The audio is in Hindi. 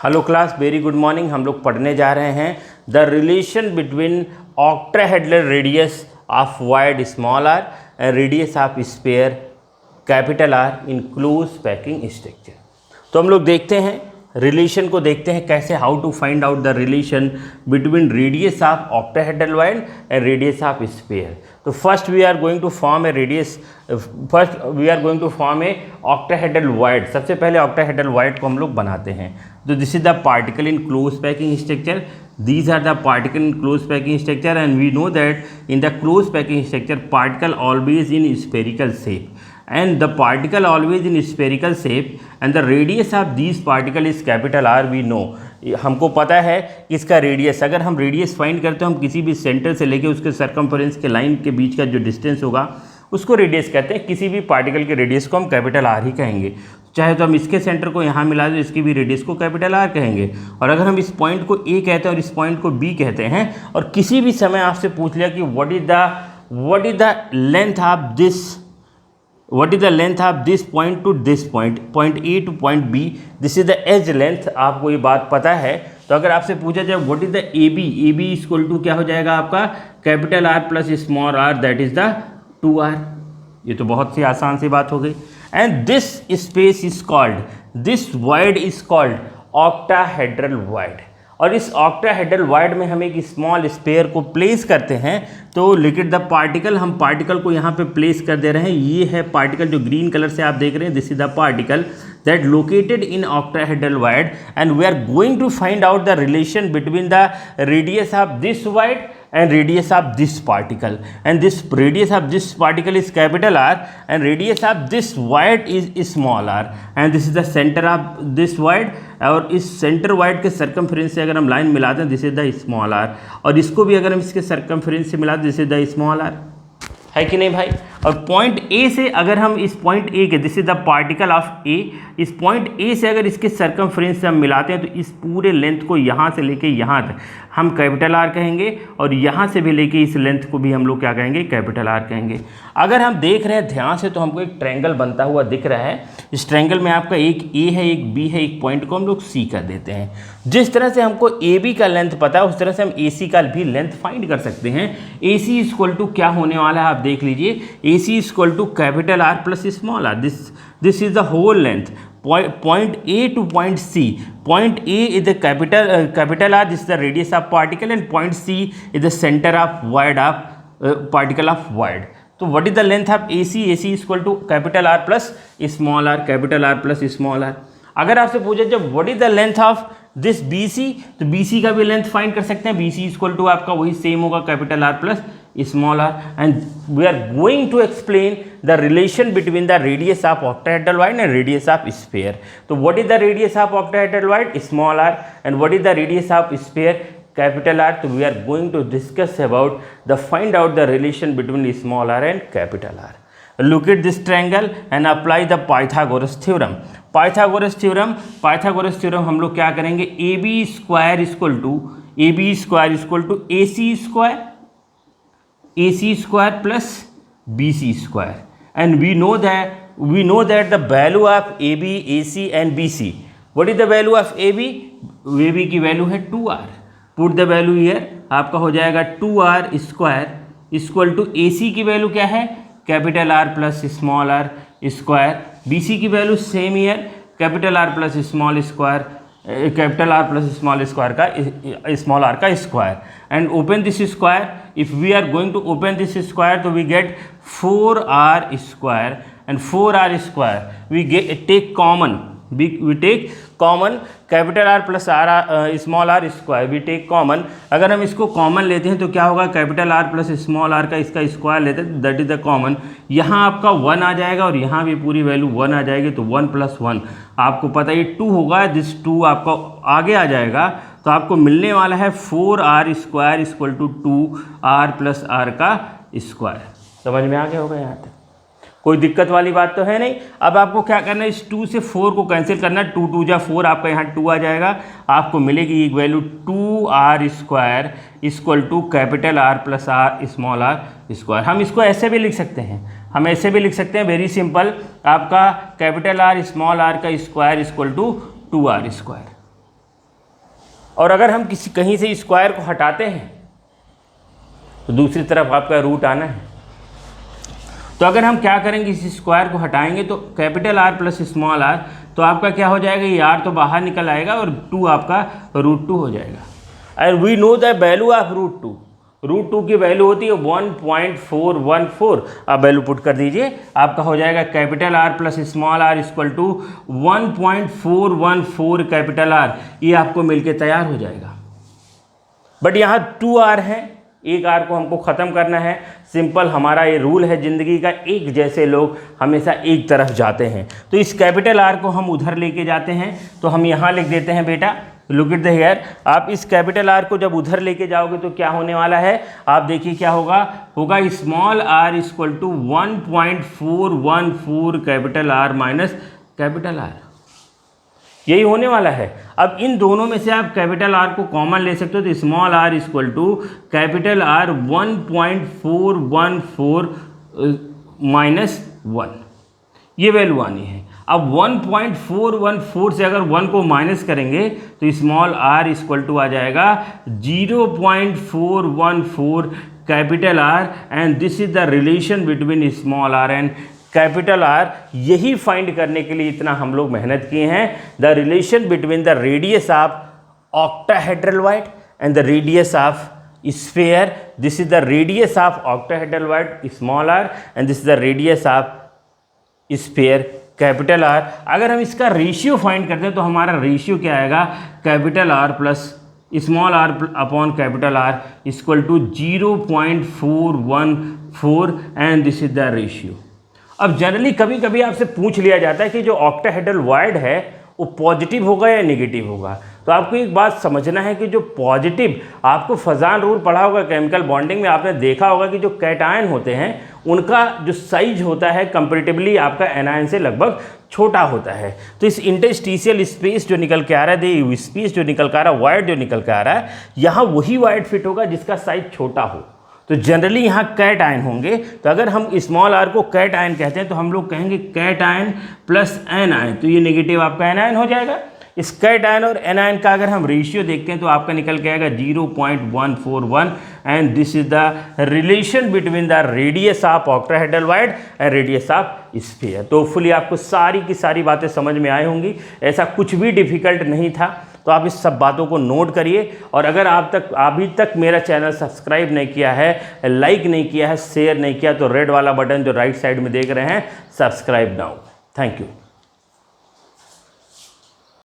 Hello class, very good morning. हम लोग पढ़ने जा रहे हैं the relation between octahedral radius of void small r and radius of sphere capital R in close packing structure. तो हम लोग देखते हैं रिलेशन को, देखते हैं कैसे, how to find out the relation between radius of octahedral void and radius of sphere. तो first we are going to form a radius, first we are going to form a octahedral void. सबसे पहले ऑक्टाहेड्रल वाइड को हम लोग बनाते हैं। तो this is the particle in close packing structure, these are the particle in closed packing structure, and we know that in the closed packing structure particle always in spherical shape, and the particle always in spherical shape and the radius of these particle is capital R. we know, हमको पता है इसका रेडियस, अगर हम रेडियस फाइंड करते हैं हम किसी भी सेंटर से लेके उसके सरकमफ्रेंस के लाइन के बीच का जो डिस्टेंस होगा उसको रेडियस कहते हैं। किसी भी पार्टिकल के रेडियस को हम कैपिटल आर ही कहेंगे। चाहे तो हम इसके सेंटर को यहाँ मिला दो, इसकी भी रेडियस को कैपिटल आर कहेंगे। और अगर हम इस पॉइंट को ए कहते हैं और इस पॉइंट को बी कहते हैं, और किसी भी समय आपसे पूछ लिया कि what is the length of this point to this point A to point B, this is the edge length, आपको ये बात पता है। तो अगर आपसे पूछा जाए what is the A B equal to क्या हो जाएगा आपका capital R plus small r, that is the 2r। ये तो बहुत सी आसान सी बात हो गई। And this space is called, this wide is called octahedral wide. और इस ऑक्टाहेड्रल वाइड में हम एक स्मॉल स्फीयर को प्लेस करते हैं। तो लिक्विड द पार्टिकल, हम पार्टिकल को यहाँ पे प्लेस कर दे रहे हैं। ये है पार्टिकल जो ग्रीन कलर से आप देख रहे हैं, this is the particle that located in octahedral void, and we are going to find out the relation between the radius of this void and radius of this particle, and this radius of this particle is capital R and radius of this void is small r, and this is the center of this void। और इस सेंटर वाइड के सर्कमफ्रेंस से अगर हम लाइन मिलाते हैं this is the small r, और इसको भी अगर हम इसके सर्कमफ्रेंस से मिलाते this is the small r, है कि नहीं भाई। और पॉइंट ए से अगर हम इस पॉइंट ए के, this is the particle of A, इस पॉइंट ए से अगर इसके सर्कमफ्रेंस से हम मिलाते हैं तो इस पूरे लेंथ को यहाँ से लेके यहाँ तक हम कैपिटल आर कहेंगे, और यहाँ से भी लेके इस लेंथ को भी हम लोग क्या कहेंगे, कैपिटल आर कहेंगे। अगर हम देख रहे हैं ध्यान से तो हमको एक ट्रायंगल बनता हुआ दिख रहा है। इस ट्रायंगल में आपका एक ए है, एक बी है, एक पॉइंट को हम लोग सी कर देते हैं। जिस तरह से हमको ए बी का लेंथ पता है उस तरह से हम ए सी का भी लेंथ फाइंड कर सकते हैं। ए सी इक्वल टू क्या होने वाला है आप देख लीजिए, A C equal to capital R plus small R, this is the whole length point A to point C. Point A is the capital R, this is the radius of particle, and point C is the center of void of particle of void. So what is the length of AC? AC is equal to capital R plus small r, capital R plus small r. अगर आपसे पूछे जब what is the length of this BC, तो BC का भी लेंथ फाइंड कर सकते हैं। BC इक्वल टू आपका वही सेम होगा capital R plus small r, and we are going to explain the relation between the radius of octahedral void and radius of sphere. तो what is the radius of octahedral void, small r, and what is the radius of sphere, capital R। तो we are going to discuss about the find out the relation between small r and capital R। Look at this triangle and apply the Pythagoras theorem. Pythagoras theorem हम लोग क्या करेंगे, AB square equal to AC square plus BC square, and we know that the value of AB, AC and BC. What is the value of AB? AB की वैल्यू है 2r. Put the value here, आपका हो जाएगा 2r square equal to AC की वैल्यू क्या है, capital R plus small r square, BC की value same year capital R plus small square, capital R plus small square का स्मॉल r का square, and open this square. If we are going to open this square तो we get 4r square, and 4r square we take common, we take common capital R plus small r square, we take common. अगर हम इसको कॉमन लेते हैं तो क्या होगा, capital R plus small r का इसका स्क्वायर लेते हैं, दैट इज द कॉमन। यहाँ आपका 1 आ जाएगा और यहाँ भी पूरी वैल्यू 1 आ जाएगी, तो 1 प्लस 1 आपको पता है 2 होगा, दिस 2 आपका आगे आ जाएगा, तो आपको मिलने वाला है 4r square equal to 2r plus r का स्क्वायर। समझ में आ गया होगा यहाँ तक, कोई दिक्कत वाली बात तो है नहीं। अब आपको क्या करना है, इस 2 से 4 को कैंसिल करना है, 2 2 जा 4, आपका यहाँ 2 आ जाएगा, आपको मिलेगी एक value 2r square equal to capital R plus small r square. हम इसको ऐसे भी लिख सकते हैं, वेरी सिंपल, आपका कैपिटल R स्मॉल r का square equal to 2r square. और अगर हम कहीं से स्क्वायर को हटाते हैं तो दूसरी तरफ आपका रूट आना है। तो अगर हम क्या करेंगे, इस स्क्वायर को हटाएंगे तो capital R plus small r, तो आपका क्या हो जाएगा, ये r तो बाहर निकल आएगा और 2 आपका √2 हो जाएगा। And we know the value of √2, √2 की वैल्यू होती है 1.414। आप वैल्यू पुट कर दीजिए, आपका हो जाएगा capital R plus small r equal to 1.414 capital R, ये आपको मिलके तैयार हो जाएगा। बट यहाँ 2r है, एक r को हमको ख़त्म करना है। सिंपल हमारा ये रूल है ज़िंदगी का, एक जैसे लोग हमेशा एक तरफ जाते हैं। तो इस कैपिटल R को हम उधर लेके जाते हैं, तो हम यहाँ लिख देते हैं बेटा, लुक एट द हियर। आप इस कैपिटल R को जब उधर लेके जाओगे तो क्या होने वाला है, आप देखिए क्या होगा small r equal to 1.414 capital R minus capital R, यही होने वाला है। अब इन दोनों में से आप कैपिटल R को कॉमन ले सकते हो, तो small r equal to capital R 1.414 minus 1, ये वैल्यू आनी है। अब 1.414 से अगर 1 को माइनस करेंगे तो स्मॉल r इक्वल टू आ जाएगा 0.414 capital R, and this is the relation between small r and capital R। यही फाइंड करने के लिए इतना हम लोग मेहनत किए हैं, the relation between the radius of octahedral and the radius of sphere. This is the radius of octahedral small r and this is the radius of sphere capital R। अगर हम इसका रेशियो फाइंड करते हैं तो हमारा रेशियो क्या आएगा, capital R plus small r upon capital R equal to 0.414, and this is the ratio. अब जनरली कभी कभी आपसे पूछ लिया जाता है कि जो ऑक्टाहेड्रल वॉइड है वो पॉजिटिव होगा या नेगेटिव होगा। तो आपको एक बात समझना है कि जो पॉजिटिव, आपको फजान रूल पढ़ा होगा केमिकल बॉन्डिंग में, आपने देखा होगा कि जो कैटायन होते हैं उनका जो साइज होता है कंपैरेटिवली आपका एनायन से लगभग छोटा होता है। तो इस इंटरस्टिशियल स्पेस जो निकल के आ रहा है, स्पेस जो निकल के आ रहा है, वॉइड जो निकल के आ रहा है, यहाँ वही वॉइड फिट होगा जिसका साइज छोटा हो। तो जनरली यहाँ कैट आयन होंगे। तो अगर हम स्मॉल r को कैट आयन कहते हैं तो हम लोग कहेंगे cation plus anion, तो ये नेगेटिव आपका एन आयन हो जाएगा। इस कैट आयन और एन आयन का अगर हम रेशियो देखते हैं तो आपका निकल के आएगा 0.141, and this is the relation between the radius of octahedral void and radius of sphere. तो होपफुली आपको सारी की सारी बातें समझ में आई होंगी, ऐसा कुछ भी डिफिकल्ट नहीं था। तो आप इस सब बातों को नोट करिए, और अगर अभी तक मेरा चैनल सब्सक्राइब नहीं किया है, लाइक नहीं किया है, शेयर नहीं किया, तो रेड वाला बटन जो राइट साइड में देख रहे हैं, सब्सक्राइब नाउ। Thank you.